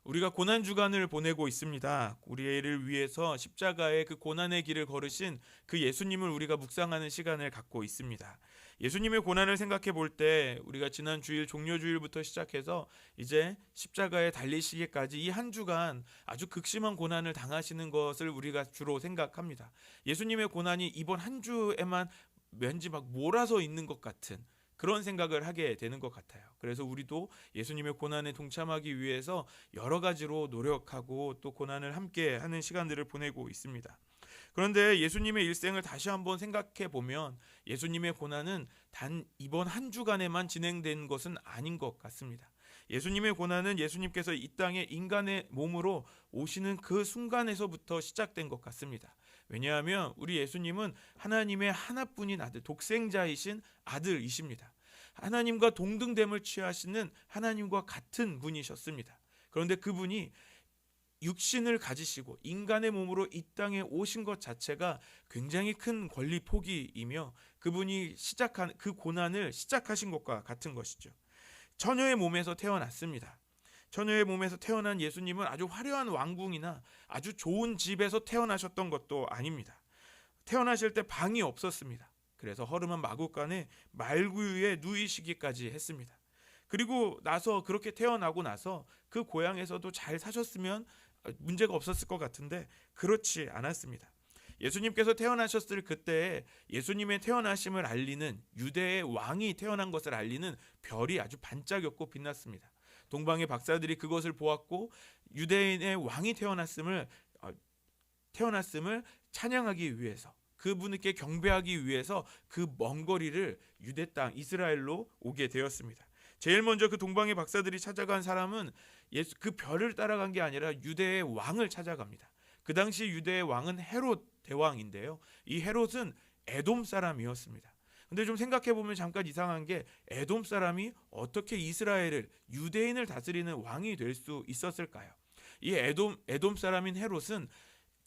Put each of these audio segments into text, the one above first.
우리가 고난 주간을 보내고 있습니다. 우리를 위해서 십자가의 그 고난의 길을 걸으신 그 예수님을 우리가 묵상하는 시간을 갖고 있습니다. 예수님의 고난을 생각해 볼 때 우리가 지난 주일 종려주일부터 시작해서 이제 십자가에 달리시기까지 이 한 주간 아주 극심한 고난을 당하시는 것을 우리가 주로 생각합니다. 예수님의 고난이 이번 한 주에만 왠지 막 몰아서 있는 것 같은 그런 생각을 하게 되는 것 같아요. 그래서 우리도 예수님의 고난에 동참하기 위해서 여러 가지로 노력하고 또 고난을 함께 하는 시간들을 보내고 있습니다. 그런데 예수님의 일생을 다시 한번 생각해 보면 예수님의 고난은 단 이번 한 주간에만 진행된 것은 아닌 것 같습니다. 예수님의 고난은 예수님께서 이 땅에 인간의 몸으로 오시는 그 순간에서부터 시작된 것 같습니다. 왜냐하면 우리 예수님은 하나님의 하나뿐인 아들, 독생자이신 아들이십니다. 하나님과 동등됨을 취하시는 하나님과 같은 분이셨습니다. 그런데 그분이 육신을 가지시고 인간의 몸으로 이 땅에 오신 것 자체가 굉장히 큰 권리 포기이며 그분이 시작한 그 고난을 시작하신 것과 같은 것이죠. 처녀의 몸에서 태어났습니다. 처녀의 몸에서 태어난 예수님은 아주 화려한 왕궁이나 아주 좋은 집에서 태어나셨던 것도 아닙니다. 태어나실 때 방이 없었습니다. 그래서 허름한 마구간에 말구유에 누이시기까지 했습니다. 그리고 나서 그렇게 태어나고 나서 그 고향에서도 잘 사셨으면 문제가 없었을 것 같은데 그렇지 않았습니다. 예수님께서 태어나셨을 그때에 예수님의 태어나심을 알리는 유대의 왕이 태어난 것을 알리는 별이 아주 반짝였고 빛났습니다. 동방의 박사들이 그것을 보았고 유대인의 왕이 태어났음을 찬양하기 위해서 그분께 경배하기 위해서 그 먼 거리를 유대 땅 이스라엘로 오게 되었습니다. 제일 먼저 그 동방의 박사들이 찾아간 사람은 그 별을 따라간 게 아니라 유대의 왕을 찾아갑니다. 그 당시 유대의 왕은 헤롯 대왕인데요. 이 헤롯은 에돔 사람이었습니다. 근데 좀 생각해 보면 잠깐 이상한 게 에돔 사람이 어떻게 이스라엘을 유대인을 다스리는 왕이 될 수 있었을까요? 이 에돔 사람인 헤롯은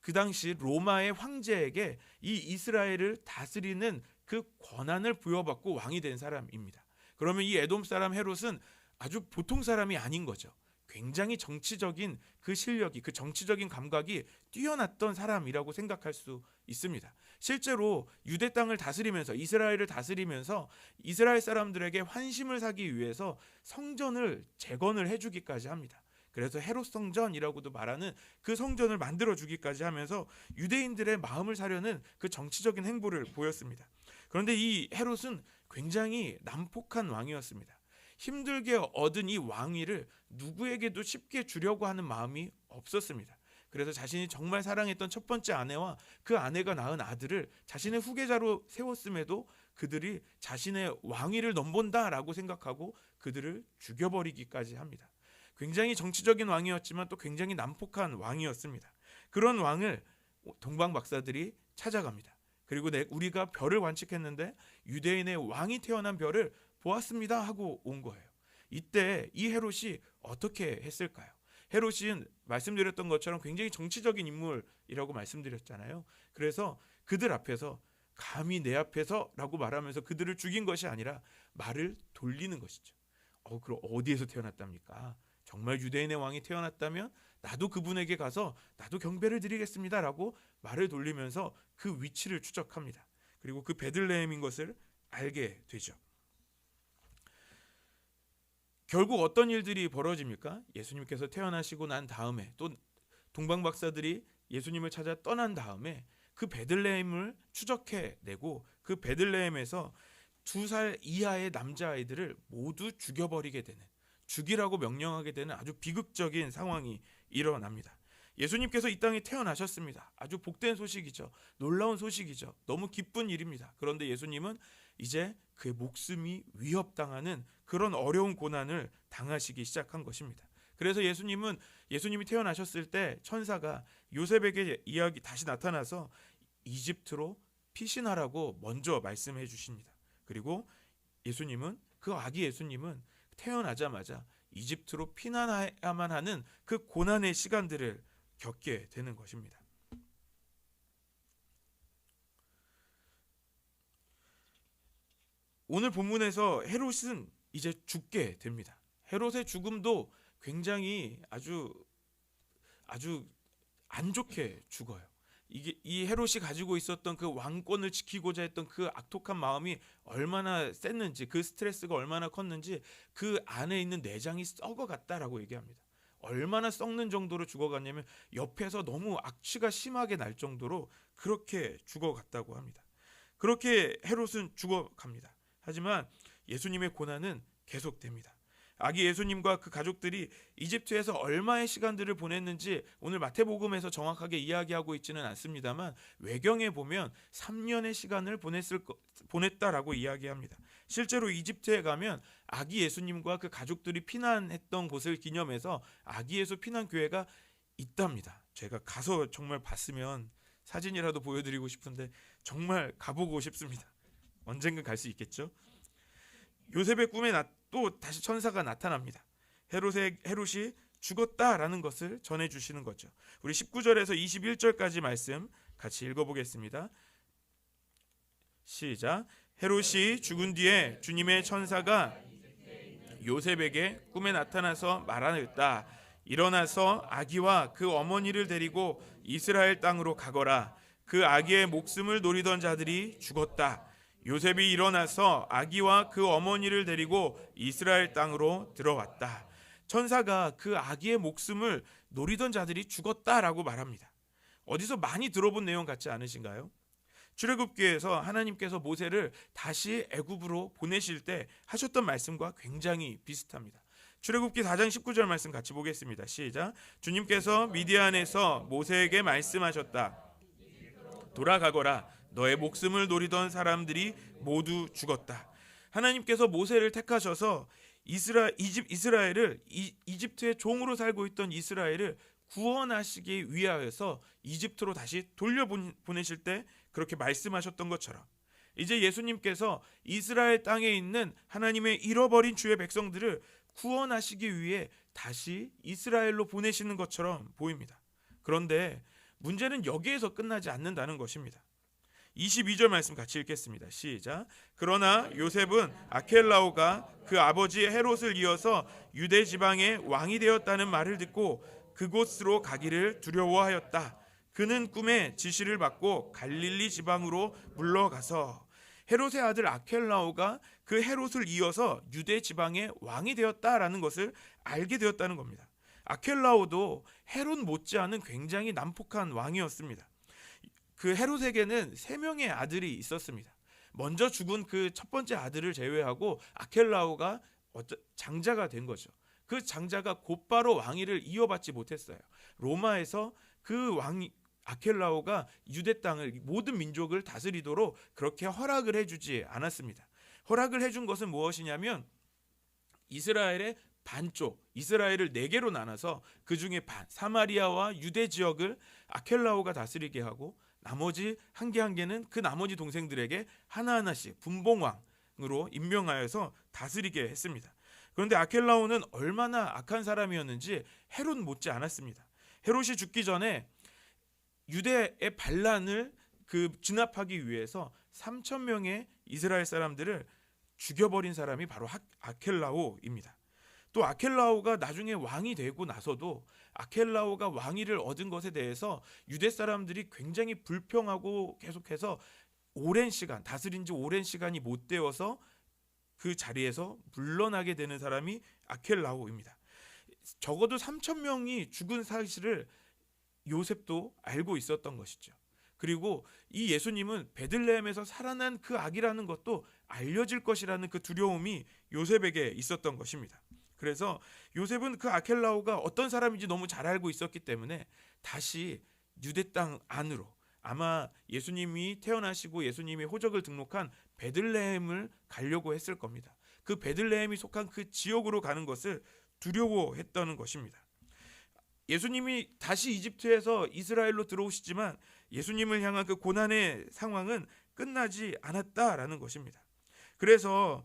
그 당시 로마의 황제에게 이 이스라엘을 다스리는 그 권한을 부여받고 왕이 된 사람입니다. 그러면 이 에돔 사람 헤롯은 아주 보통 사람이 아닌 거죠. 굉장히 정치적인 그 실력이, 그 정치적인 감각이 뛰어났던 사람이라고 생각할 수 있습니다. 실제로 유대 땅을 다스리면서 이스라엘을 다스리면서 이스라엘 사람들에게 환심을 사기 위해서 성전을 재건을 해주기까지 합니다. 그래서 헤롯 성전이라고도 말하는 그 성전을 만들어 주기까지 하면서 유대인들의 마음을 사려는 그 정치적인 행보를 보였습니다. 그런데 이 헤롯은 굉장히 난폭한 왕이었습니다. 힘들게 얻은 이 왕위를 누구에게도 쉽게 주려고 하는 마음이 없었습니다. 그래서 자신이 정말 사랑했던 첫 번째 아내와 그 아내가 낳은 아들을 자신의 후계자로 세웠음에도 그들이 자신의 왕위를 넘본다라고 생각하고 그들을 죽여버리기까지 합니다. 굉장히 정치적인 왕이었지만 또 굉장히 난폭한 왕이었습니다. 그런 왕을 동방 박사들이 찾아갑니다. 그리고 우리가 별을 관측했는데 유대인의 왕이 태어난 별을 보았습니다 하고 온 거예요. 이때 이 헤롯이 어떻게 했을까요? 헤롯은 말씀드렸던 것처럼 굉장히 정치적인 인물이라고 말씀드렸잖아요. 그래서 그들 앞에서 감히 내 앞에서 라고 말하면서 그들을 죽인 것이 아니라 말을 돌리는 것이죠. 그럼 어디에서 태어났답니까? 정말 유대인의 왕이 태어났다면 나도 그분에게 가서 나도 경배를 드리겠습니다 라고 말을 돌리면서 그 위치를 추적합니다. 그리고 그 베들레헴인 것을 알게 되죠. 결국 어떤 일들이 벌어집니까? 예수님께서 태어나시고 난 다음에 또 동방 박사들이 예수님을 찾아 떠난 다음에 그 베들레헴을 추적해내고 그 베들레헴에서 2살 이하의 남자아이들을 모두 죽여버리게 되는, 죽이라고 명령하게 되는 아주 비극적인 상황이 일어납니다. 예수님께서 이 땅에 태어나셨습니다. 아주 복된 소식이죠. 놀라운 소식이죠. 너무 기쁜 일입니다. 그런데 예수님은 이제 그의 목숨이 위협당하는 그런 어려운 고난을 당하시기 시작한 것입니다. 그래서 예수님이 태어나셨을 때 천사가 요셉에게 다시 나타나서 이집트로 피신하라고 먼저 말씀해 주십니다. 그리고 그 아기 예수님은 태어나자마자 이집트로 피난해야만 하는 그 고난의 시간들을 겪게 되는 것입니다. 오늘 본문에서 헤롯은 이제 죽게 됩니다. 헤롯의 죽음도 굉장히 아주 아주 안 좋게 죽어요. 이게 이 헤롯이 가지고 있었던 그 왕권을 지키고자 했던 그 악독한 마음이 얼마나 셌는지, 그 스트레스가 얼마나 컸는지 그 안에 있는 내장이 썩어갔다라고 얘기합니다. 얼마나 썩는 정도로 죽어갔냐면 옆에서 너무 악취가 심하게 날 정도로 그렇게 죽어갔다고 합니다. 그렇게 헤롯은 죽어갑니다. 하지만 예수님의 고난은 계속됩니다. 아기 예수님과 그 가족들이 이집트에서 얼마의 시간들을 보냈는지 오늘 마태복음에서 정확하게 이야기하고 있지는 않습니다만 외경에 보면 3년의 시간을 보냈다라고 이야기합니다. 실제로 이집트에 가면 아기 예수님과 그 가족들이 피난했던 곳을 기념해서 아기 예수 피난교회가 있답니다. 제가 가서 정말 봤으면 사진이라도 보여드리고 싶은데 정말 가보고 싶습니다. 언젠가 갈 수 있겠죠. 요셉의 꿈에 또 다시 천사가 나타납니다. 헤롯이 죽었다라는 것을 전해주시는 거죠. 우리 19절에서 21절까지 말씀 같이 읽어보겠습니다. 시작. 헤롯이 죽은 뒤에 주님의 천사가 요셉에게 꿈에 나타나서 말하였다. 일어나서 아기와 그 어머니를 데리고 이스라엘 땅으로 가거라. 그 아기의 목숨을 노리던 자들이 죽었다. 요셉이 일어나서 아기와 그 어머니를 데리고 이스라엘 땅으로 들어왔다. 천사가 그 아기의 목숨을 노리던 자들이 죽었다라고 말합니다. 어디서 많이 들어본 내용 같지 않으신가요? 출애굽기에서 하나님께서 모세를 다시 애굽으로 보내실 때 하셨던 말씀과 굉장히 비슷합니다. 출애굽기 4장 19절 말씀 같이 보겠습니다. 시작. 주님께서 미디안에서 모세에게 말씀하셨다. 돌아가거라. 너의 목숨을 노리던 사람들이 모두 죽었다. 하나님께서 모세를 택하셔서 이스라엘을 이집트의 종으로 살고 있던 이스라엘을 구원하시기 위하여서 이집트로 다시 돌려보내실 때 그렇게 말씀하셨던 것처럼 이제 예수님께서 이스라엘 땅에 있는 하나님의 잃어버린 주의 백성들을 구원하시기 위해 다시 이스라엘로 보내시는 것처럼 보입니다. 그런데 문제는 여기에서 끝나지 않는다는 것입니다. 22절 말씀 같이 읽겠습니다. 시작. 그러나 요셉은 아켈라오가 그 아버지 헤롯을 이어서 유대 지방의 왕이 되었다는 말을 듣고 그곳으로 가기를 두려워하였다. 그는 꿈에 지시를 받고 갈릴리 지방으로 물러가서 헤롯의 아들 아켈라오가 그 헤롯을 이어서 유대 지방의 왕이 되었다라는 것을 알게 되었다는 겁니다. 아켈라오도 헤롯 못지않은 굉장히 난폭한 왕이었습니다. 그 헤롯에게는 3명의 아들이 있었습니다. 먼저 죽은 그 첫 번째 아들을 제외하고 아켈라오가 장자가 된 거죠. 그 장자가 곧바로 왕위를 이어받지 못했어요. 로마에서 그 왕이 아켈라오가 유대 땅을 모든 민족을 다스리도록 그렇게 허락을 해주지 않았습니다. 허락을 해준 것은 무엇이냐면 이스라엘의 반쪽, 이스라엘을 4개로 나눠서 그 중에 반, 사마리아와 유대 지역을 아켈라오가 다스리게 하고 나머지 한 개는 그 나머지 동생들에게 하나하나씩 분봉왕으로 임명하여서 다스리게 했습니다. 그런데 아켈라오는 얼마나 악한 사람이었는지 헤롯 못지 않았습니다. 헤롯이 죽기 전에 유대의 반란을 진압하기 위해서 3,000명의 이스라엘 사람들을 죽여버린 사람이 바로 아켈라오입니다. 또 아켈라오가 나중에 왕이 되고 나서도 아켈라오가 왕위를 얻은 것에 대해서 유대 사람들이 굉장히 불평하고 계속해서 오랜 시간, 다스린 지 오랜 시간이 못 되어서 그 자리에서 물러나게 되는 사람이 아켈라오입니다. 적어도 3,000명이 죽은 사실을 요셉도 알고 있었던 것이죠. 그리고 이 예수님은 베들레헴에서 살아난 그 아기라는 것도 알려질 것이라는 그 두려움이 요셉에게 있었던 것입니다. 그래서 요셉은 그 아켈라오가 어떤 사람인지 너무 잘 알고 있었기 때문에 다시 유대 땅 안으로, 아마 예수님이 태어나시고 예수님이 호적을 등록한 베들레헴을 가려고 했을 겁니다. 그 베들레헴이 속한 그 지역으로 가는 것을 두려워했다는 것입니다. 예수님이 다시 이집트에서 이스라엘로 들어오시지만 예수님을 향한 그 고난의 상황은 끝나지 않았다라는 것입니다. 그래서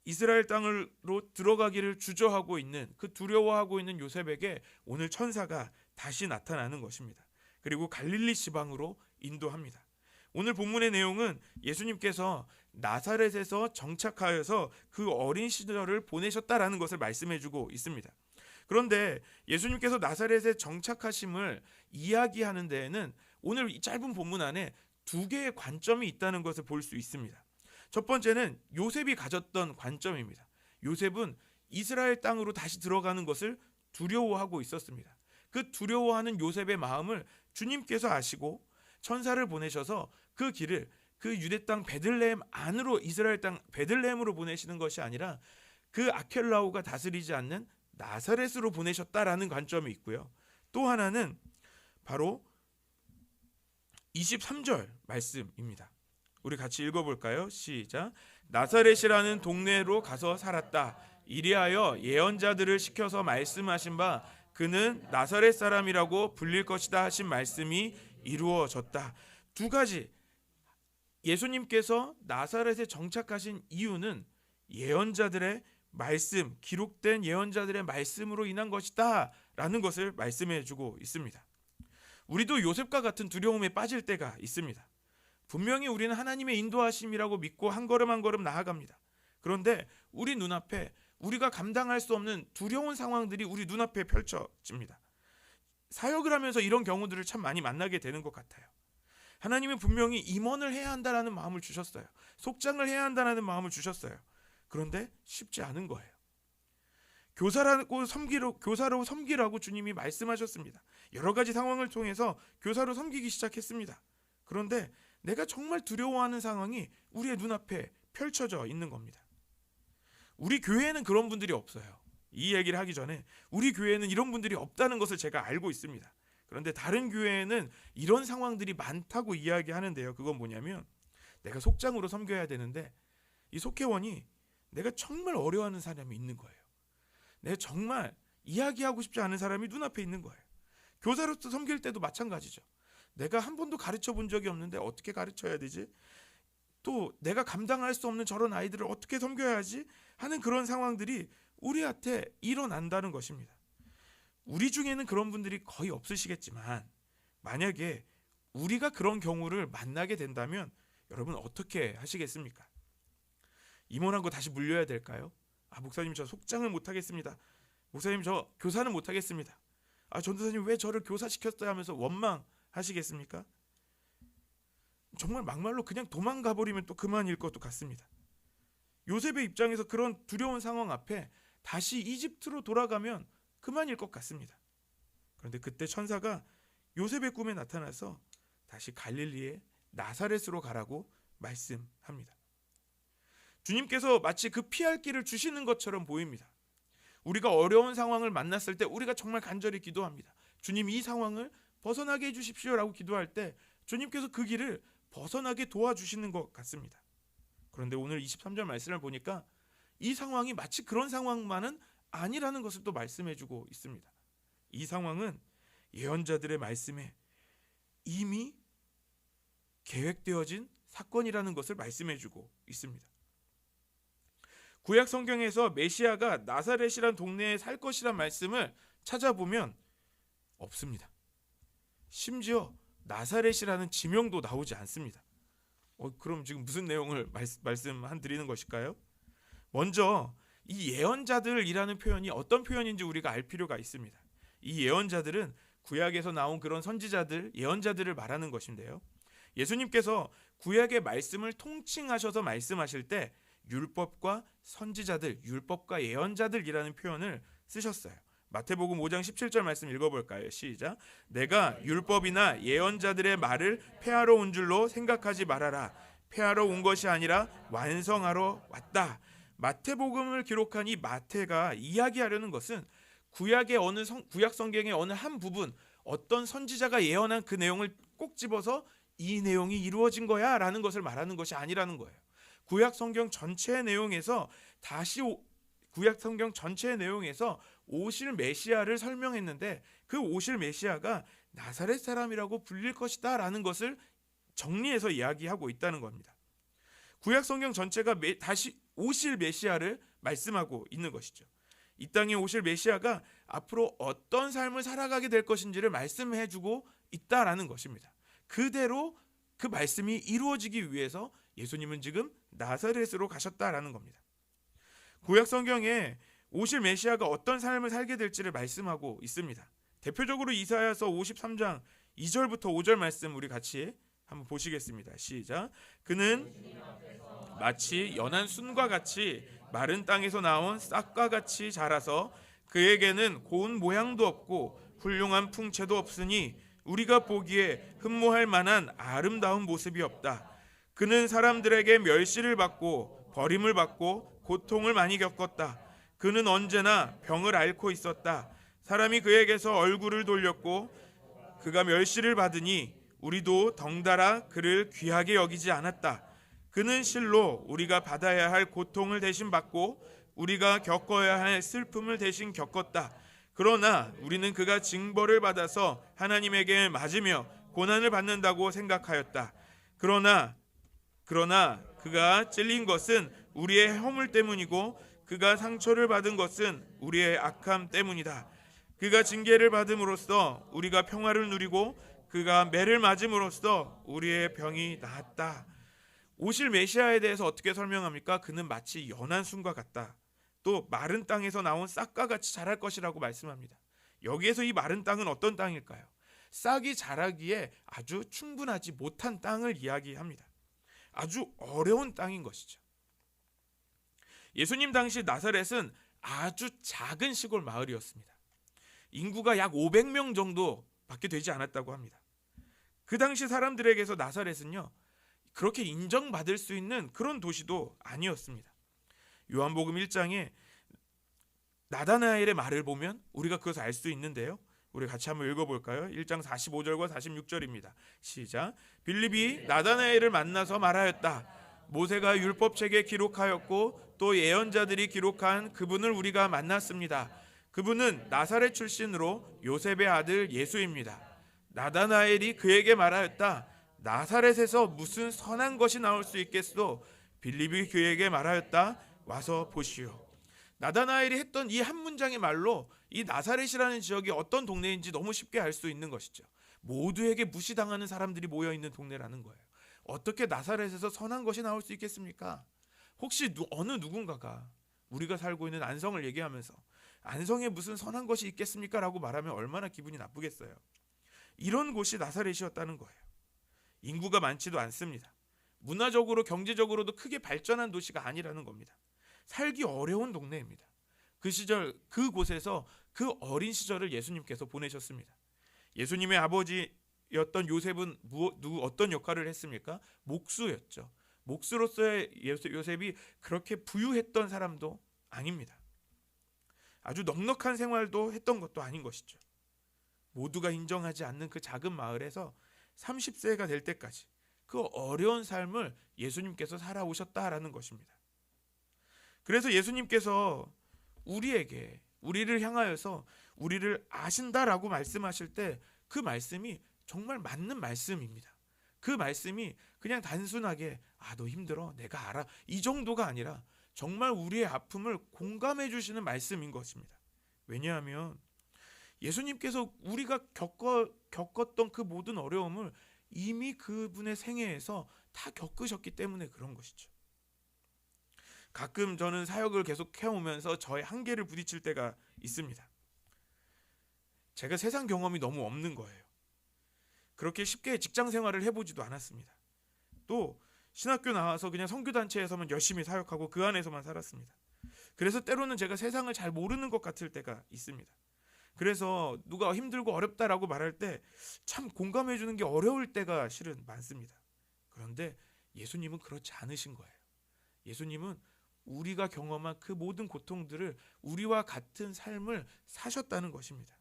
이스라엘 땅으로 들어가기를 주저하고 있는, 그 두려워하고 있는 요셉에게 오늘 천사가 다시 나타나는 것입니다. 그리고 갈릴리 지방으로 인도합니다. 오늘 본문의 내용은 예수님께서 나사렛에서 정착하여서 그 어린 시절을 보내셨다라는 것을 말씀해주고 있습니다. 그런데 예수님께서 나사렛에 정착하심을 이야기하는 데에는 오늘 이 짧은 본문 안에 두 개의 관점이 있다는 것을 볼 수 있습니다. 첫 번째는 요셉이 가졌던 관점입니다. 요셉은 이스라엘 땅으로 다시 들어가는 것을 두려워하고 있었습니다. 그 두려워하는 요셉의 마음을 주님께서 아시고 천사를 보내셔서 그 길을 그 유대 땅 베들레헴 안으로, 이스라엘 땅 베들레헴으로 보내시는 것이 아니라 그 아켈라오가 다스리지 않는 나사렛으로 보내셨다라는 관점이 있고요. 또 하나는 바로 23절 말씀입니다. 우리 같이 읽어볼까요? 시작. 나사렛이라는 동네로 가서 살았다. 이리하여 예언자들을 시켜서 말씀하신 바 그는 나사렛 사람이라고 불릴 것이다 하신 말씀이 이루어졌다. 두 가지, 예수님께서 나사렛에 정착하신 이유는 예언자들의 말씀, 기록된 예언자들의 말씀으로 인한 것이다 라는 것을 말씀해 주고 있습니다. 우리도 요셉과 같은 두려움에 빠질 때가 있습니다. 분명히 우리는 하나님의 인도하심이라고 믿고 한 걸음 한 걸음 나아갑니다. 그런데 우리 눈앞에 우리가 감당할 수 없는 두려운 상황들이 우리 눈앞에 펼쳐집니다. 사역을 하면서 이런 경우들을 참 많이 만나게 되는 것 같아요. 하나님은 분명히 임원을 해야 한다는 마음을 주셨어요. 속장을 해야 한다는 마음을 주셨어요. 그런데 쉽지 않은 거예요. 교사로 섬기라고 주님이 말씀하셨습니다. 여러 가지 상황을 통해서 교사로 섬기기 시작했습니다. 그런데 내가 정말 두려워하는 상황이 우리의 눈앞에 펼쳐져 있는 겁니다. 우리 교회에는 그런 분들이 없어요. 이 얘기를 하기 전에 우리 교회에는 이런 분들이 없다는 것을 제가 알고 있습니다. 그런데 다른 교회에는 이런 상황들이 많다고 이야기하는데요. 그건 뭐냐면 내가 속장으로 섬겨야 되는데 이 속회원이 내가 정말 어려워하는 사람이 있는 거예요. 내가 정말 이야기하고 싶지 않은 사람이 눈앞에 있는 거예요. 교사로서 섬길 때도 마찬가지죠. 내가 한 번도 가르쳐 본 적이 없는데 어떻게 가르쳐야 되지? 또 내가 감당할 수 없는 저런 아이들을 어떻게 섬겨야지? 하는 그런 상황들이 우리한테 일어난다는 것입니다. 우리 중에는 그런 분들이 거의 없으시겠지만 만약에 우리가 그런 경우를 만나게 된다면 여러분 어떻게 하시겠습니까? 임원하고 다시 물려야 될까요? 목사님 저 속장을 못하겠습니다. 목사님 저 교사는 못하겠습니다. 전도사님 왜 저를 교사시켰어요 하면서 원망하시겠습니까? 정말 막말로 그냥 도망가 버리면 또 그만일 것도 같습니다. 요셉의 입장에서 그런 두려운 상황 앞에 다시 이집트로 돌아가면 그만일 것 같습니다. 그런데 그때 천사가 요셉의 꿈에 나타나서 다시 갈릴리의 나사렛으로 가라고 말씀합니다. 주님께서 마치 그 피할 길을 주시는 것처럼 보입니다. 우리가 어려운 상황을 만났을 때 우리가 정말 간절히 기도합니다. 주님 이 상황을 벗어나게 해주십시오라고 기도할 때 주님께서 그 길을 벗어나게 도와주시는 것 같습니다. 그런데 오늘 23절 말씀을 보니까 이 상황이 마치 그런 상황만은 아니라는 것을 또 말씀해주고 있습니다. 이 상황은 예언자들의 말씀에 이미 계획되어진 사건이라는 것을 말씀해주고 있습니다. 구약 성경에서 메시아가 나사렛이란 동네에 살 것이란 말씀을 찾아보면 없습니다. 심지어 나사렛이라는 지명도 나오지 않습니다. 그럼 지금 무슨 내용을 말씀드리는 것일까요? 먼저 이 예언자들이라는 표현이 어떤 표현인지 우리가 알 필요가 있습니다. 이 예언자들은 구약에서 나온 그런 선지자들, 예언자들을 말하는 것인데요. 예수님께서 구약의 말씀을 통칭하셔서 말씀하실 때 율법과 선지자들, 율법과 예언자들이라는 표현을 쓰셨어요. 마태복음 5장 17절 말씀 읽어볼까요? 시작. 내가 율법이나 예언자들의 말을 폐하러 온 줄로 생각하지 말아라. 폐하러 온 것이 아니라 완성하러 왔다. 마태복음을 기록한 이 마태가 이야기하려는 것은 구약 성경의 어느 한 부분, 어떤 선지자가 예언한 그 내용을 꼭 집어서 이 내용이 이루어진 거야 라는 것을 말하는 것이 아니라는 거예요. 구약 성경 전체의 내용에서 오실 메시아를 설명했는데 그 오실 메시아가 나사렛 사람이라고 불릴 것이다 라는 것을 정리해서 이야기하고 있다는 겁니다. 구약 성경 전체가 다시 오실 메시아를 말씀하고 있는 것이죠. 이 땅에 오실 메시아가 앞으로 어떤 삶을 살아가게 될 것인지를 말씀해주고 있다라는 것입니다. 그대로 그 말씀이 이루어지기 위해서 예수님은 지금 나사렛으로 가셨다라는 겁니다. 구약 성경에 오실 메시아가 어떤 삶을 살게 될지를 말씀하고 있습니다. 대표적으로 이사야서 53장 2절부터 5절 말씀 우리 같이 한번 보시겠습니다. 시작. 그는 마치 연한 순과 같이 마른 땅에서 나온 싹과 같이 자라서 그에게는 고운 모양도 없고 훌륭한 풍채도 없으니 우리가 보기에 흠모할 만한 아름다운 모습이 없다. 그는 사람들에게 멸시를 받고 버림을 받고 고통을 많이 겪었다. 그는 언제나 병을 앓고 있었다. 사람이 그에게서 얼굴을 돌렸고 그가 멸시를 받으니 우리도 덩달아 그를 귀하게 여기지 않았다. 그는 실로 우리가 받아야 할 고통을 대신 받고 우리가 겪어야 할 슬픔을 대신 겪었다. 그러나 우리는 그가 징벌을 받아서 하나님에게 맞으며 고난을 받는다고 생각하였다. 그러나 그가 찔린 것은 우리의 허물 때문이고 그가 상처를 받은 것은 우리의 악함 때문이다. 그가 징계를 받음으로써 우리가 평화를 누리고 그가 매를 맞음으로써 우리의 병이 나았다. 오실 메시아에 대해서 어떻게 설명합니까? 그는 마치 연한 순과 같다. 또 마른 땅에서 나온 싹과 같이 자랄 것이라고 말씀합니다. 여기에서 이 마른 땅은 어떤 땅일까요? 싹이 자라기에 아주 충분하지 못한 땅을 이야기합니다. 아주 어려운 땅인 것이죠. 예수님 당시 나사렛은 아주 작은 시골 마을이었습니다. 인구가 약 500명 정도밖에 되지 않았다고 합니다. 그 당시 사람들에게서 나사렛은요, 그렇게 인정받을 수 있는 그런 도시도 아니었습니다. 요한복음 1장에 나다나엘의 말을 보면 우리가 그것을 알 수 있는데요. 우리 같이 한번 읽어볼까요? 1장 45절과 46절입니다. 시작. 빌립이 나다나엘을 만나서 말하였다. 모세가 율법책에 기록하였고 또 예언자들이 기록한 그분을 우리가 만났습니다. 그분은 나사렛 출신으로 요셉의 아들 예수입니다. 나다나엘이 그에게 말하였다. 나사렛에서 무슨 선한 것이 나올 수 있겠소? 빌립이 그에게 말하였다. 와서 보시오. 나다나엘이 했던 이 한 문장의 말로 이 나사렛이라는 지역이 어떤 동네인지 너무 쉽게 알 수 있는 것이죠. 모두에게 무시당하는 사람들이 모여있는 동네라는 거예요. 어떻게 나사렛에서 선한 것이 나올 수 있겠습니까? 혹시 어느 누군가가 우리가 살고 있는 안성을 얘기하면서 안성에 무슨 선한 것이 있겠습니까? 라고 말하면 얼마나 기분이 나쁘겠어요. 이런 곳이 나사렛이었다는 거예요. 인구가 많지도 않습니다. 문화적으로 경제적으로도 크게 발전한 도시가 아니라는 겁니다. 살기 어려운 동네입니다. 그 시절 그곳에서 그 어린 시절을 예수님께서 보내셨습니다. 예수님의 아버지였던 요셉은 어떤 역할을 했습니까? 목수였죠. 목수로서의 요셉이 그렇게 부유했던 사람도 아닙니다. 아주 넉넉한 생활도 했던 것도 아닌 것이죠. 모두가 인정하지 않는 그 작은 마을에서 30세가 될 때까지 그 어려운 삶을 예수님께서 살아오셨다라는 것입니다. 그래서 예수님께서 우리를 향하여서 우리를 아신다라고 말씀하실 때 그 말씀이 정말 맞는 말씀입니다. 그 말씀이 그냥 단순하게 너 힘들어 내가 알아 이 정도가 아니라 정말 우리의 아픔을 공감해 주시는 말씀인 것입니다. 왜냐하면 예수님께서 우리가 겪었던 그 모든 어려움을 이미 그분의 생애에서 다 겪으셨기 때문에 그런 것이죠. 가끔 저는 사역을 계속 해오면서 저의 한계를 부딪힐 때가 있습니다. 제가 세상 경험이 너무 없는 거예요. 그렇게 쉽게 직장 생활을 해보지도 않았습니다. 또 신학교 나와서 그냥 선교단체에서만 열심히 사역하고 그 안에서만 살았습니다. 그래서 때로는 제가 세상을 잘 모르는 것 같을 때가 있습니다. 그래서 누가 힘들고 어렵다라고 말할 때 참 공감해 주는 게 어려울 때가 실은 많습니다. 그런데 예수님은 그렇지 않으신 거예요. 예수님은 우리가 경험한 그 모든 고통들을 우리와 같은 삶을 사셨다는 것입니다.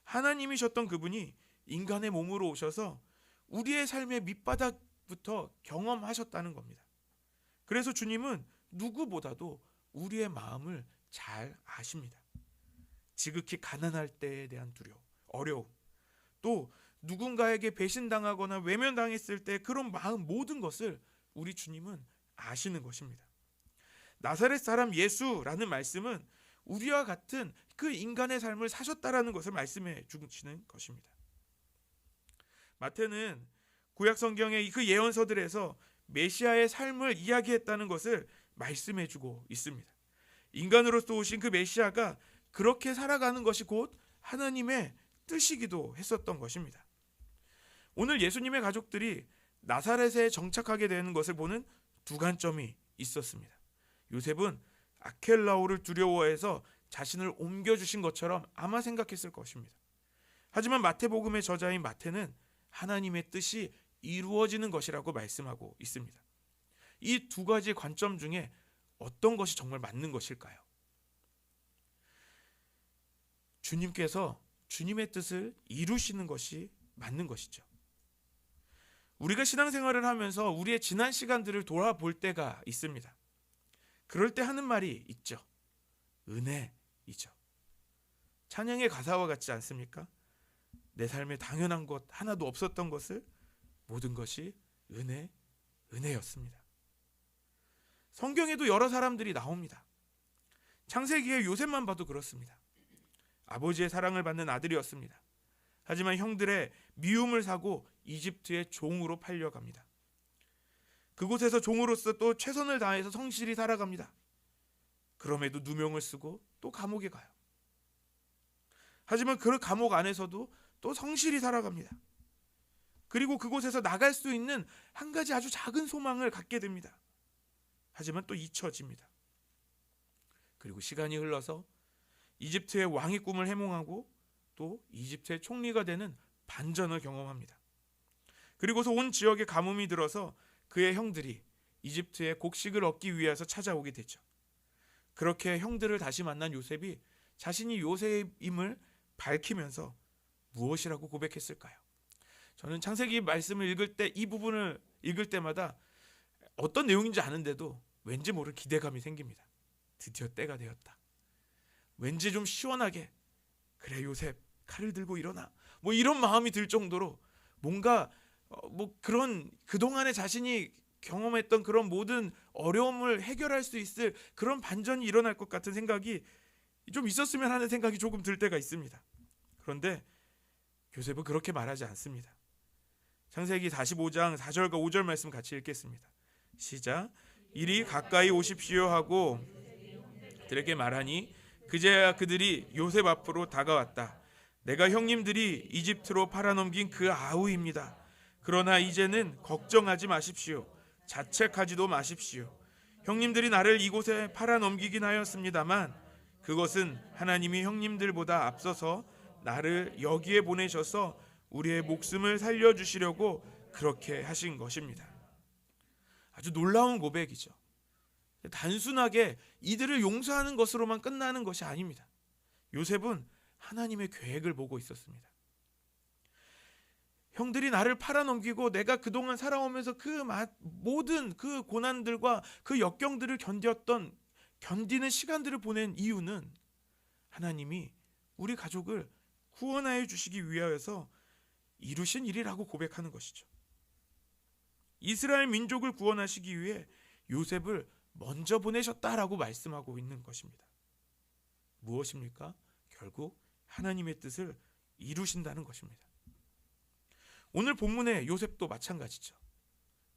하나님이셨던 그분이 인간의 몸으로 오셔서 우리의 삶의 밑바닥부터 경험하셨다는 겁니다. 그래서 주님은 누구보다도 우리의 마음을 잘 아십니다. 지극히 가난할 때에 대한 두려움, 어려움, 또 누군가에게 배신당하거나 외면당했을 때 그런 마음 모든 것을 우리 주님은 아시는 것입니다. 나사렛 사람 예수라는 말씀은 우리와 같은 그 인간의 삶을 사셨다라는 것을 말씀해 주시는 것입니다. 마태는 구약 성경의 그 예언서들에서 메시아의 삶을 이야기했다는 것을 말씀해 주고 있습니다. 인간으로서 오신 그 메시아가 그렇게 살아가는 것이 곧 하나님의 뜻이기도 했었던 것입니다. 오늘 예수님의 가족들이 나사렛에 정착하게 되는 것을 보는 두 관점이 있었습니다. 요셉은 아켈라오를 두려워해서 자신을 옮겨주신 것처럼 아마 생각했을 것입니다. 하지만 마태복음의 저자인 마태는 하나님의 뜻이 이루어지는 것이라고 말씀하고 있습니다. 이 두 가지 관점 중에 어떤 것이 정말 맞는 것일까요? 주님께서 주님의 뜻을 이루시는 것이 맞는 것이죠. 우리가 신앙생활을 하면서 우리의 지난 시간들을 돌아볼 때가 있습니다. 그럴 때 하는 말이 있죠. 은혜이죠. 찬양의 가사와 같지 않습니까? 내 삶에 당연한 것 하나도 없었던 것을 모든 것이 은혜였습니다. 성경에도 여러 사람들이 나옵니다. 창세기의 요셉만 봐도 그렇습니다. 아버지의 사랑을 받는 아들이었습니다. 하지만 형들의 미움을 사고 이집트의 종으로 팔려갑니다. 그곳에서 종으로서 또 최선을 다해서 성실히 살아갑니다. 그럼에도 누명을 쓰고 또 감옥에 가요. 하지만 그 감옥 안에서도 또 성실히 살아갑니다. 그리고 그곳에서 나갈 수 있는 한 가지 아주 작은 소망을 갖게 됩니다. 하지만 또 잊혀집니다. 그리고 시간이 흘러서 이집트의 왕의 꿈을 해몽하고 또 이집트의 총리가 되는 반전을 경험합니다. 그리고서 온 지역에 가뭄이 들어서 그의 형들이 이집트의 곡식을 얻기 위해서 찾아오게 되죠. 그렇게 형들을 다시 만난 요셉이 자신이 요셉임을 밝히면서 무엇이라고 고백했을까요? 저는 창세기 말씀을 읽을 때 이 부분을 읽을 때마다 어떤 내용인지 아는데도 왠지 모를 기대감이 생깁니다. 드디어 때가 되었다. 왠지 좀 시원하게 그래 요셉 칼을 들고 일어나 뭐 이런 마음이 들 정도로 뭔가 뭐 그런 그동안에 자신이 경험했던 그런 모든 어려움을 해결할 수 있을 그런 반전이 일어날 것 같은 생각이 좀 있었으면 하는 생각이 조금 들 때가 있습니다. 그런데 요셉은 그렇게 말하지 않습니다. 창세기 45장 4절과 5절 말씀 같이 읽겠습니다. 시작. 이리 가까이 오십시오 하고 그들에게 말하니 그제야 그들이 요셉 앞으로 다가왔다. 내가 형님들이 이집트로 팔아넘긴 그 아우입니다. 그러나 이제는 걱정하지 마십시오. 자책하지도 마십시오. 형님들이 나를 이곳에 팔아넘기긴 하였습니다만 그것은 하나님이 형님들보다 앞서서 나를 여기에 보내셔서 우리의 목숨을 살려주시려고 그렇게 하신 것입니다. 아주 놀라운 고백이죠. 단순하게 이들을 용서하는 것으로만 끝나는 것이 아닙니다. 요셉은 하나님의 계획을 보고 있었습니다. 형들이 나를 팔아넘기고 내가 그동안 살아오면서 그 모든 그 고난들과 그 역경들을 견디는 시간들을 보낸 이유는 하나님이 우리 가족을 구원하여 주시기 위하여서 이루신 일이라고 고백하는 것이죠. 이스라엘 민족을 구원하시기 위해 요셉을 먼저 보내셨다라고 말씀하고 있는 것입니다. 무엇입니까? 결국 하나님의 뜻을 이루신다는 것입니다. 오늘 본문의 요셉도 마찬가지죠.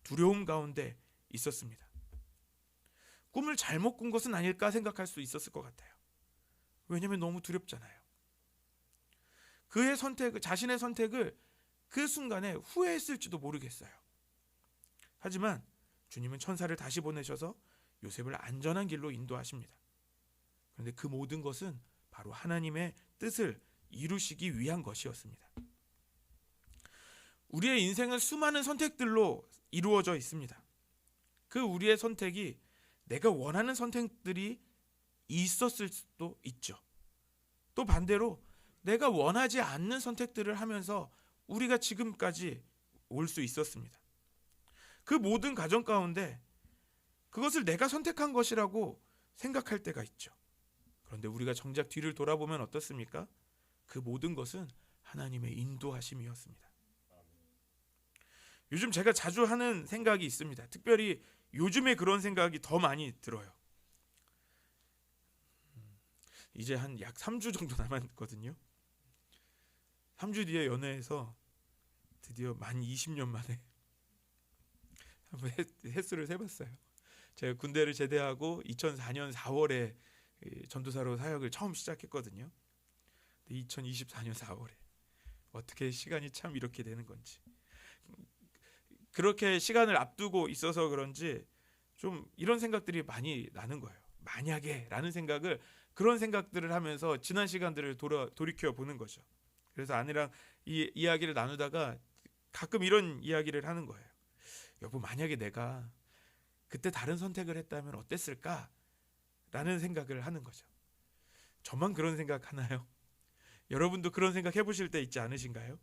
두려움 가운데 있었습니다. 꿈을 잘못 꾼 것은 아닐까 생각할 수 있었을 것 같아요. 왜냐하면 너무 두렵잖아요. 그의 자신의 선택을 그 순간에 후회했을지도 모르겠어요. 하지만 주님은 천사를 다시 보내셔서 요셉을 안전한 길로 인도하십니다. 그런데 그 모든 것은 바로 하나님의 뜻을 이루시기 위한 것이었습니다. 우리의 인생은 수많은 선택들로 이루어져 있습니다. 그 우리의 선택이 내가 원하는 선택들이 있었을 수도 있죠. 또 반대로 내가 원하지 않는 선택들을 하면서 우리가 지금까지 올 수 있었습니다. 그 모든 과정 가운데 그것을 내가 선택한 것이라고 생각할 때가 있죠. 그런데 우리가 정작 뒤를 돌아보면 어떻습니까? 그 모든 것은 하나님의 인도하심이었습니다. 요즘 제가 자주 하는 생각이 있습니다. 특별히 요즘에 그런 생각이 더 많이 들어요. 이제 한 약 3주 정도 남았거든요. 3주 뒤에 연애해서 드디어 만 20년 만에 한번 횟수를 세봤어요. 제가 군대를 제대하고 2004년 4월에 전도사로 사역을 처음 시작했거든요. 2024년 4월에 어떻게 시간이 참 이렇게 되는 건지, 그렇게 시간을 앞두고 있어서 그런지 좀 이런 생각들이 많이 나는 거예요. 만약에 라는 생각을, 그런 생각들을 하면서 지난 시간들을 돌이켜 보는 거죠. 그래서 아내랑 이 이야기를 나누다가 가끔 이런 이야기를 하는 거예요. 여보, 만약에 내가 그때 다른 선택을 했다면 어땠을까? 라는 생각을 하는 거죠. 저만 그런 생각 하나요? 여러분도 그런 생각 해보실 때 있지 않으신가요?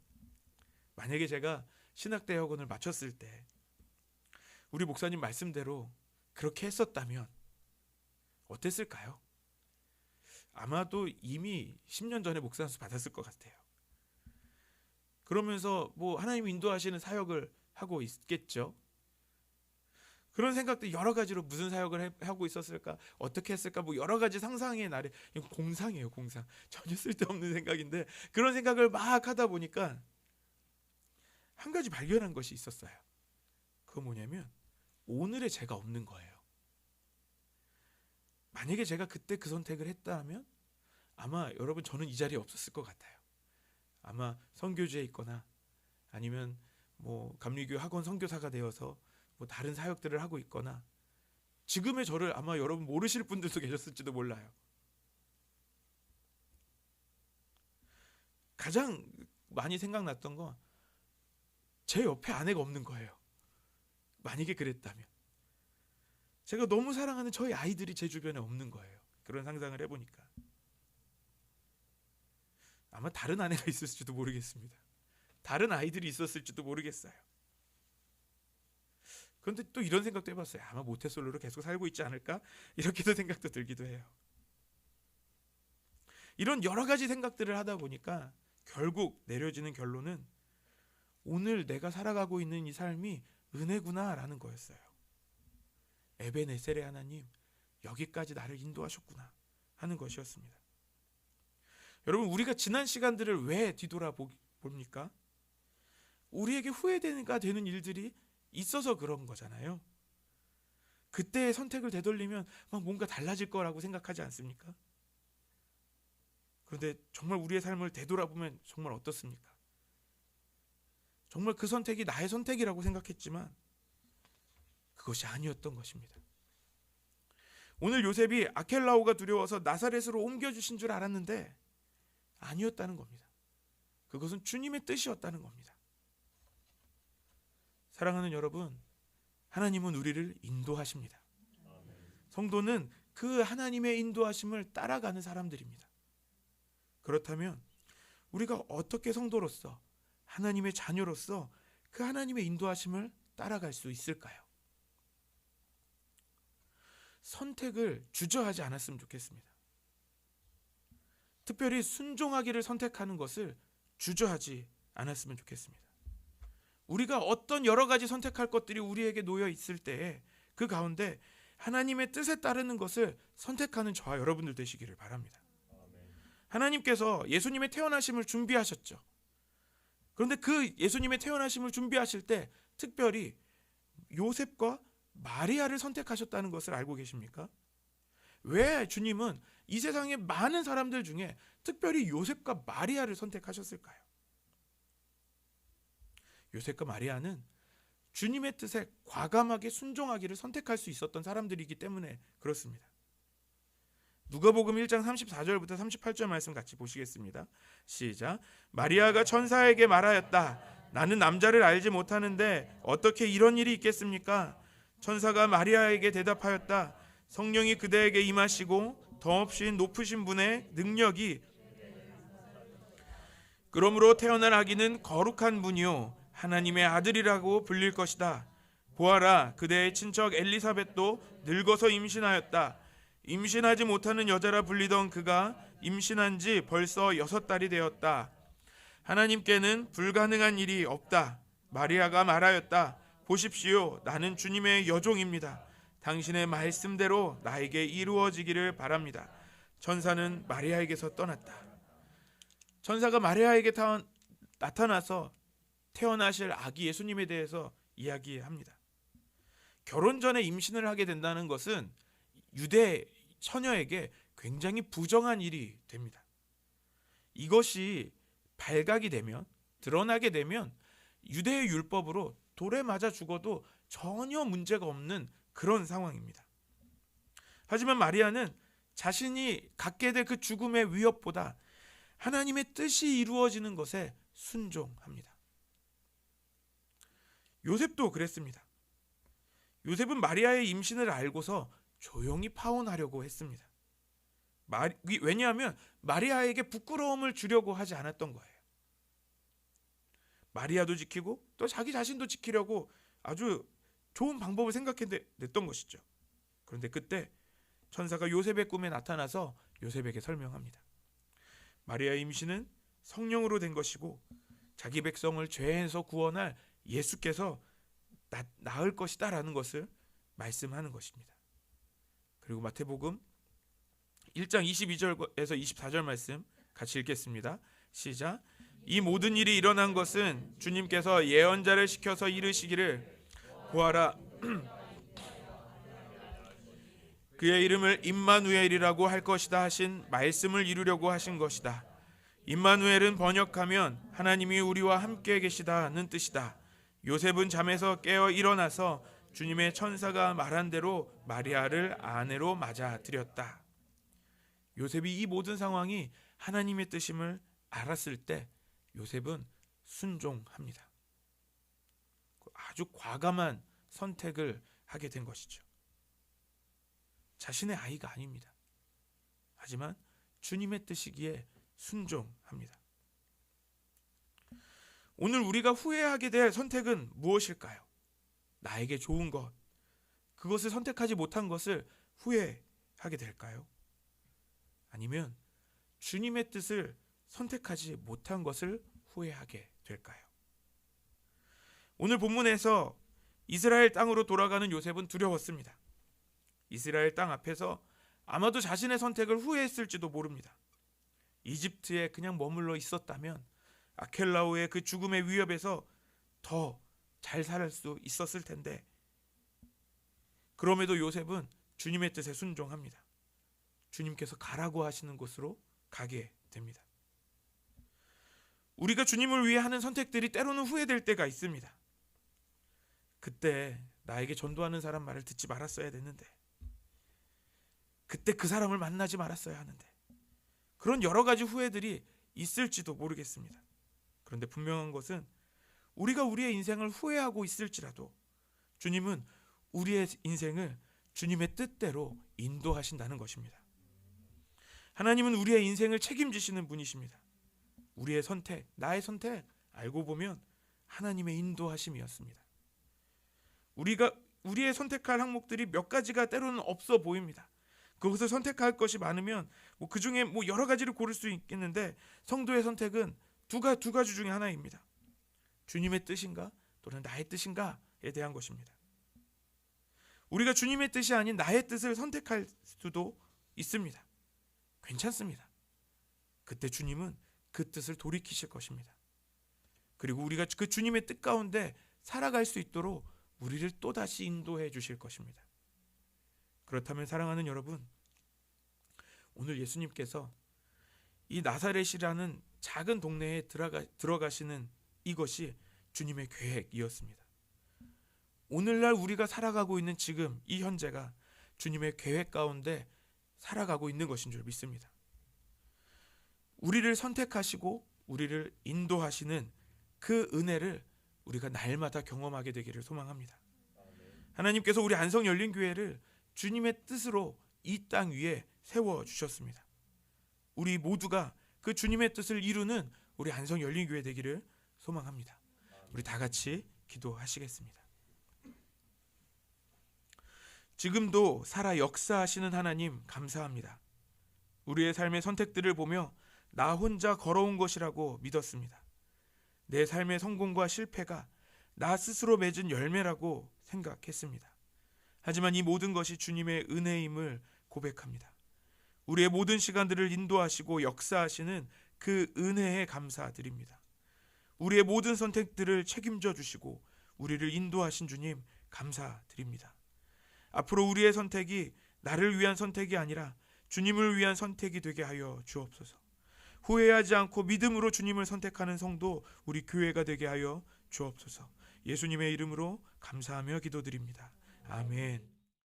만약에 제가 신학대학원을 마쳤을 때 우리 목사님 말씀대로 그렇게 했었다면 어땠을까요? 아마도 이미 10년 전에 목사 안수 받았을 것 같아요. 그러면서 뭐 하나님이 인도하시는 사역을 하고 있겠죠. 그런 생각도 여러 가지로, 무슨 사역을 하고 있었을까, 어떻게 했을까, 뭐 여러 가지 상상의 날에, 이거 공상이에요, 공상. 전혀 쓸데없는 생각인데 그런 생각을 막 하다 보니까 한 가지 발견한 것이 있었어요. 그거 뭐냐면 오늘의 제가 없는 거예요. 만약에 제가 그때 그 선택을 했다면 아마 여러분, 저는 이 자리에 없었을 것 같아요. 아마 선교지에 있거나 아니면 뭐 감리교 학원 선교사가 되어서 뭐 다른 사역들을 하고 있거나, 지금의 저를 아마 여러분 모르실 분들도 계셨을지도 몰라요. 가장 많이 생각났던 건 제 옆에 아내가 없는 거예요. 만약에 그랬다면 제가 너무 사랑하는 저희 아이들이 제 주변에 없는 거예요. 그런 상상을 해보니까 아마 다른 아내가 있었을지도 모르겠습니다. 다른 아이들이 있었을지도 모르겠어요. 그런데 또 이런 생각도 해봤어요. 아마 모태솔로로 계속 살고 있지 않을까? 이렇게도 생각도 들기도 해요. 이런 여러 가지 생각들을 하다 보니까 결국 내려지는 결론은 오늘 내가 살아가고 있는 이 삶이 은혜구나 라는 거였어요. 에베네셀의 하나님, 여기까지 나를 인도하셨구나 하는 것이었습니다. 여러분, 우리가 지난 시간들을 왜 뒤돌아봅니까? 우리에게 후회가 되는 일들이 있어서 그런 거잖아요. 그때의 선택을 되돌리면 막 뭔가 달라질 거라고 생각하지 않습니까? 그런데 정말 우리의 삶을 되돌아보면 정말 어떻습니까? 정말 그 선택이 나의 선택이라고 생각했지만 그것이 아니었던 것입니다. 오늘 요셉이 아켈라오가 두려워서 나사렛으로 옮겨주신 줄 알았는데 아니었다는 겁니다. 그것은 주님의 뜻이었다는 겁니다. 사랑하는 여러분, 하나님은 우리를 인도하십니다. 성도는 그 하나님의 인도하심을 따라가는 사람들입니다. 그렇다면 우리가 어떻게 성도로서, 하나님의 자녀로서 그 하나님의 인도하심을 따라갈 수 있을까요? 선택을 주저하지 않았으면 좋겠습니다. 특별히 순종하기를 선택하는 것을 주저하지 않았으면 좋겠습니다. 우리가 어떤 여러 가지 선택할 것들이 우리에게 놓여 있을 때에 그 가운데 하나님의 뜻에 따르는 것을 선택하는 저와 여러분들 되시기를 바랍니다. 하나님께서 예수님의 태어나심을 준비하셨죠. 그런데 그 예수님의 태어나심을 준비하실 때 특별히 요셉과 마리아를 선택하셨다는 것을 알고 계십니까? 왜 주님은 이 세상의 많은 사람들 중에 특별히 요셉과 마리아를 선택하셨을까요? 요셉과 마리아는 주님의 뜻에 과감하게 순종하기를 선택할 수 있었던 사람들이기 때문에 그렇습니다. 누가복음 1장 34절부터 38절 말씀 같이 보시겠습니다. 시작. 마리아가 천사에게 말하였다. 나는 남자를 알지 못하는데 어떻게 이런 일이 있겠습니까? 천사가 마리아에게 대답하였다. 성령이 그대에게 임하시고 더없이 높으신 분의 능력이 그러므로 태어날 아기는 거룩한 분이요 하나님의 아들이라고 불릴 것이다. 보아라, 그대의 친척 엘리사벳도 늙어서 임신하였다. 임신하지 못하는 여자라 불리던 그가 임신한 지 벌써 6달이 되었다. 하나님께는 불가능한 일이 없다. 마리아가 말하였다. 보십시오, 나는 주님의 여종입니다. 당신의 말씀대로 나에게 이루어지기를 바랍니다. 천사는 마리아에게서 떠났다. 천사가 마리아에게 나타나서 태어나실 아기 예수님에 대해서 이야기합니다. 결혼 전에 임신을 하게 된다는 것은 유대 처녀에게 굉장히 부정한 일이 됩니다. 이것이 발각이 되면, 드러나게 되면 유대의 율법으로 돌에 맞아 죽어도 전혀 문제가 없는 그런 상황입니다. 하지만 마리아는 자신이 갖게 될 그 죽음의 위협보다 하나님의 뜻이 이루어지는 것에 순종합니다. 요셉도 그랬습니다. 요셉은 마리아의 임신을 알고서 조용히 파혼하려고 했습니다. 왜냐하면 마리아에게 부끄러움을 주려고 하지 않았던 거예요. 마리아도 지키고 또 자기 자신도 지키려고 아주 좋은 방법을 생각해냈던 것이죠. 그런데 그때 천사가 요셉의 꿈에 나타나서 요셉에게 설명합니다. 마리아의 임신은 성령으로 된 것이고 자기 백성을 죄에서 구원할 예수께서 낳을 것이다 라는 것을 말씀하는 것입니다. 그리고 마태복음 1장 22절에서 24절 말씀 같이 읽겠습니다. 시작. 이 모든 일이 일어난 것은 주님께서 예언자를 시켜서 이르시기를 보아라 그의 이름을 임마누엘이라고 할 것이다 하신 말씀을 이루려고 하신 것이다. 임마누엘은 번역하면 하나님이 우리와 함께 계시다는 뜻이다. 요셉은 잠에서 깨어 일어나서 주님의 천사가 말한 대로 마리아를 아내로 맞아들였다. 요셉이 이 모든 상황이 하나님의 뜻임을 알았을 때 요셉은 순종합니다. 아주 과감한 선택을 하게 된 것이죠. 자신의 아이가 아닙니다. 하지만 주님의 뜻이기에 순종합니다. 오늘 우리가 후회하게 될 선택은 무엇일까요? 나에게 좋은 것, 그것을 선택하지 못한 것을 후회하게 될까요? 아니면 주님의 뜻을 선택하지 못한 것을 후회하게 될까요? 오늘 본문에서 이스라엘 땅으로 돌아가는 요셉은 두려웠습니다. 이스라엘 땅 앞에서 아마도 자신의 선택을 후회했을지도 모릅니다. 이집트에 그냥 머물러 있었다면 아켈라오의 그 죽음의 위협에서 더 잘 살 수 있었을 텐데, 그럼에도 요셉은 주님의 뜻에 순종합니다. 주님께서 가라고 하시는 곳으로 가게 됩니다. 우리가 주님을 위해 하는 선택들이 때로는 후회될 때가 있습니다. 그때 나에게 전도하는 사람 말을 듣지 말았어야 됐는데, 그때 그 사람을 만나지 말았어야 하는데, 그런 여러 가지 후회들이 있을지도 모르겠습니다. 그런데 분명한 것은 우리가 우리의 인생을 후회하고 있을지라도 주님은 우리의 인생을 주님의 뜻대로 인도하신다는 것입니다. 하나님은 우리의 인생을 책임지시는 분이십니다. 우리의 선택, 나의 선택, 알고 보면 하나님의 인도하심이었습니다. 우리의 선택할 항목들이 몇 가지가 때로는 없어 보입니다. 그것을 선택할 것이 많으면 그 중에 여러 가지를 고를 수 있겠는데, 성도의 선택은 두 가지 중에 하나입니다. 주님의 뜻인가 또는 나의 뜻인가에 대한 것입니다. 우리가 주님의 뜻이 아닌 나의 뜻을 선택할 수도 있습니다. 괜찮습니다. 그때 주님은 그 뜻을 돌이키실 것입니다. 그리고 우리가 그 주님의 뜻 가운데 살아갈 수 있도록 우리를 또다시 인도해 주실 것입니다. 그렇다면 사랑하는 여러분, 오늘 예수님께서 이 나사렛이라는 작은 동네에 들어가시는 이것이 주님의 계획이었습니다. 오늘날 우리가 살아가고 있는 지금 이 현재가 주님의 계획 가운데 살아가고 있는 것인 줄 믿습니다. 우리를 선택하시고 우리를 인도하시는 그 은혜를 우리가 날마다 경험하게 되기를 소망합니다. 하나님께서 우리 안성열린교회를 주님의 뜻으로 이 땅 위에 세워주셨습니다. 우리 모두가 그 주님의 뜻을 이루는 우리 안성열린교회 되기를 소망합니다. 우리 다 같이 기도하시겠습니다. 지금도 살아 역사하시는 하나님 감사합니다. 우리의 삶의 선택들을 보며 나 혼자 걸어온 것이라고 믿었습니다. 내 삶의 성공과 실패가 나 스스로 맺은 열매라고 생각했습니다. 하지만 이 모든 것이 주님의 은혜임을 고백합니다. 우리의 모든 시간들을 인도하시고 역사하시는 그 은혜에 감사드립니다. 우리의 모든 선택들을 책임져 주시고 우리를 인도하신 주님 감사드립니다. 앞으로 우리의 선택이 나를 위한 선택이 아니라 주님을 위한 선택이 되게 하여 주옵소서. 후회하지 않고 믿음으로 주님을 선택하는 성도 우리 교회가 되게 하여 주옵소서. 예수님의 이름으로 감사하며 기도드립니다. 아멘.